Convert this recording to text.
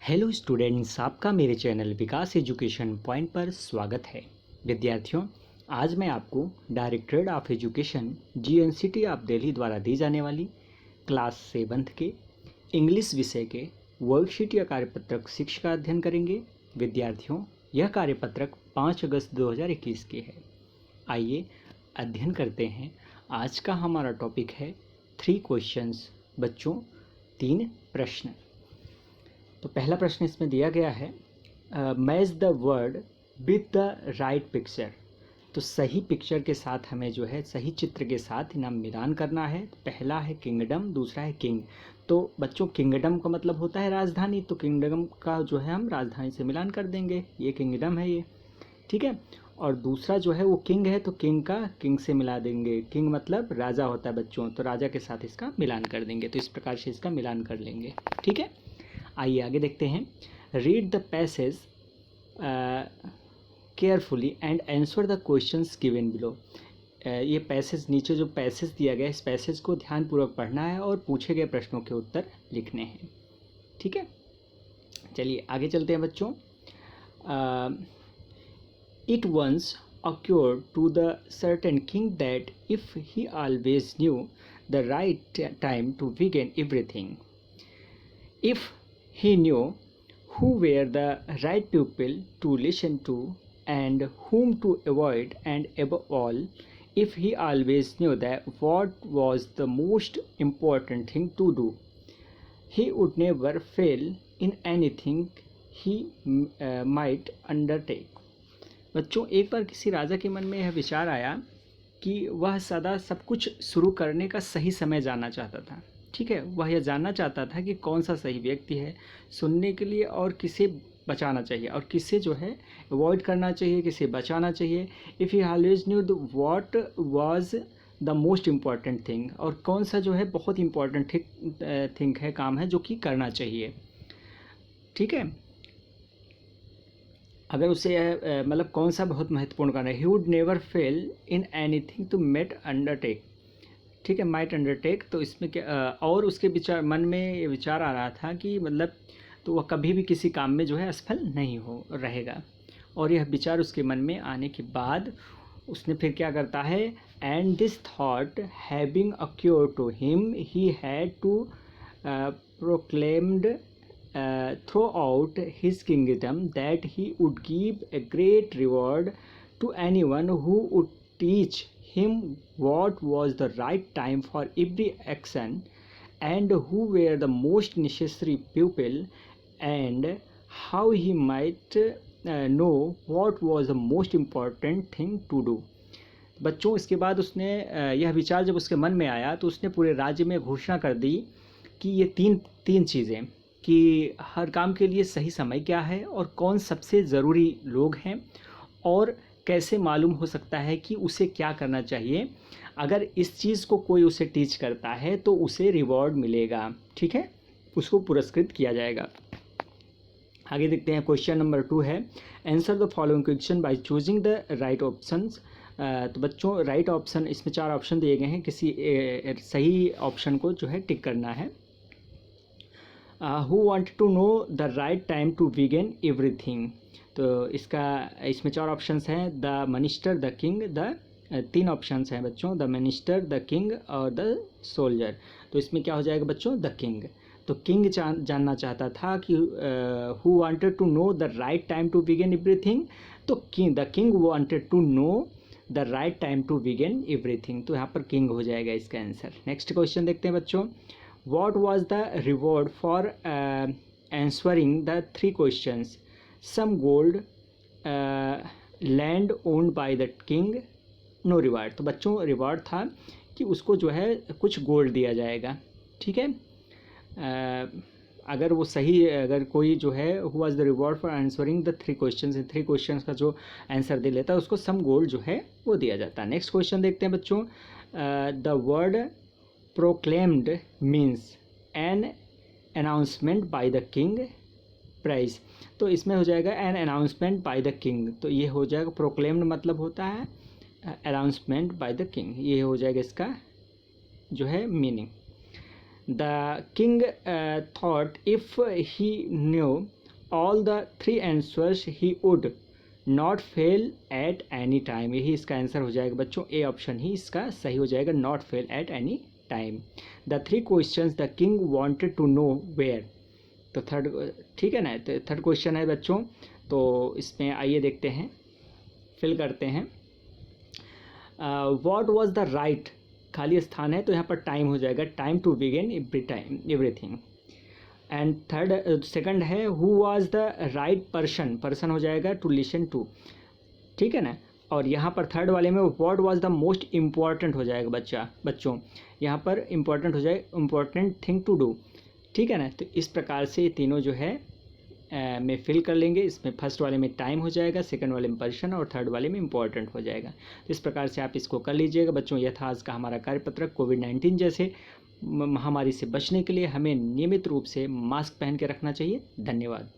Hello students, आपका मेरे channel विकास education point पर स्वागत है। विद्यार्थियों, आज मैं आपको directorate of education GNCT of Delhi द्वारा दी जाने वाली क्लास 7 के इंग्लिश विषय के वर्कशीट या कार्यपत्रक 6 का अध्ययन करेंगे। विद्यार्थियों, यह कार्यपत्रक 5 अगस्त 2021 के है। आइए अध्ययन करते हैं। आज का हमारा टॉपिक है 3 क्वेश्चंस। बच्चों, 3 प्रश्न। तो पहला प्रश्न इसमें दिया गया है, match the word with the right picture. तो सही पिक्चर के साथ हमें जो है सही चित्र के साथ इनका मिलान करना है। तो पहला है किंगडम, दूसरा है किंग। तो बच्चों, किंगडम का मतलब होता है राजधानी, तो किंगडम का जो है हम राजधानी से मिलान कर देंगे। ये किंगडम है ये, ठीक है। और दूसरा जो है वो किंग है, तो किंग का किंग से मिला देंगे। किंग मतलब राजा होता है बच्चों, तो राजा के साथ इसका मिलान कर देंगे। तो इस प्रकार से इसका मिलान कर लेंगे, ठीक है। आइए आगे देखते हैं। Read the passage carefully and answer the questions given below. ये पैसेज, नीचे जो पैसेज दिया गया है, इस पैसेज को ध्यानपूर्वक पढ़ना है और पूछे गए प्रश्नों के उत्तर लिखने हैं, ठीक है। चलिए आगे चलते हैं बच्चों। It once occurred to the certain king that if he always knew the right time to begin everything, if he knew who were the right people to listen to and whom to avoid, and above all, if he always knew that what was the most important thing to do, he would never fail in anything he might undertake. बच्चों, एक बार किसी राजा के मन में यह विचार आया कि वह सदा सब कुछ शुरू करने का सही समय जानना चाहता था, ठीक है। वह यह जानना चाहता था कि कौन सा सही व्यक्ति है सुनने के लिए और किसे बचाना चाहिए और किसे जो है अवॉइड करना चाहिए, किसे बचाना चाहिए। If he always new the what was the most important thing, और कौन सा जो है बहुत इम्पॉर्टेंट थिंग है, काम है जो कि करना चाहिए, ठीक है। अगर उसे मतलब कौन सा बहुत महत्वपूर्ण करना है। He would never fail in anything to met undertake, ठीक है, माइट अंडरटेक। तो इसमें क्या और उसके विचार मन में ये विचार आ रहा था कि मतलब तो वह कभी भी किसी काम में जो है असफल नहीं हो रहेगा। और यह विचार उसके मन में आने के बाद उसने फिर क्या करता है, and this thought having occurred to him he had to proclaimed throughout his kingdom that he would give a great reward to anyone who would teach him what was the right time for every action and who were the most necessary people and how he might know what was the most important thing to do. बच्चों, इसके बाद उसने यह विचार जब उसके मन में आया तो उसने पूरे राज्य में घोषणा कर दी कि ये तीन चीज़ें, कि हर काम के लिए सही समय क्या है और कौन सबसे ज़रूरी लोग हैं और कैसे मालूम हो सकता है कि उसे क्या करना चाहिए। अगर इस चीज़ को कोई उसे टीच करता है तो उसे रिवॉर्ड मिलेगा, ठीक है, उसको पुरस्कृत किया जाएगा। आगे देखते हैं। क्वेश्चन नंबर 2 है, answer the following question by choosing the right options. तो बच्चों, राइट ऑप्शन, इसमें 4 ऑप्शन दिए गए हैं, किसी सही ऑप्शन को जो है टिक करना है। Who wanted to know the right time to begin everything. तो इसमें 4 ऑप्शंस हैं, the minister, the king, 3 options हैं बच्चों, द मिनिस्टर, द किंग और द सोल्जर। तो इसमें क्या हो जाएगा बच्चों, द किंग। तो किंग जानना चाहता था कि who wanted to know the right time to begin everything, तो the king wanted to know the right time to begin everything. तो यहाँ पर किंग हो जाएगा इसका आंसर। नेक्स्ट क्वेश्चन देखते हैं बच्चों। What was the reward for answering the 3 questions? Some gold, land owned by the king, no reward. तो बच्चों, रिवॉर्ड था कि उसको जो है कुछ गोल्ड दिया जाएगा, ठीक है। अगर वो सही, अगर कोई जो है who was the reward for answering the 3 questions, 3 questions का जो आंसर दे लेता है उसको सम गोल्ड जो है वो दिया जाता है। नेक्स्ट क्वेश्चन देखते हैं बच्चों। The word proclaimed means an announcement by the king prize। तो इसमें हो जाएगा an announcement by the king। तो ये हो जाएगा, proclaimed मतलब होता है announcement by the king, ये हो जाएगा इसका जो है meaning. The king thought if he knew all the 3 answers he would not fail at any time. यही इसका आंसर हो जाएगा बच्चों, ए ऑप्शन ही इसका सही हो जाएगा, not fail at any time. The 3 questions the king wanted to know where. तो थर्ड, ठीक है ना, तो थर्ड क्वेश्चन है बच्चों, तो इसमें आइए देखते हैं, फिल करते हैं। व्हाट वाज द राइट, खाली स्थान है तो यहाँ पर टाइम हो जाएगा, time to begin everything. And third, second है who was the right person, person हो जाएगा टू लिसन टू, ठीक है ना। और यहाँ पर थर्ड वाले में what was the most important हो जाएगा बच्चों, यहाँ पर इम्पॉर्टेंट हो जाएगा इम्पॉर्टेंट थिंग टू डू, ठीक है ना। तो इस प्रकार से ये तीनों जो है में फिल कर लेंगे। इसमें फर्स्ट वाले में टाइम हो जाएगा, सेकंड वाले में पर्सन और थर्ड वाले में इम्पॉर्टेंट हो जाएगा। तो इस प्रकार से आप इसको कर लीजिएगा बच्चों। यह था आज का हमारा कार्यपत्रक। कोविड-19 जैसे महामारी से बचने के लिए हमें नियमित रूप से मास्क पहन के रखना चाहिए। धन्यवाद।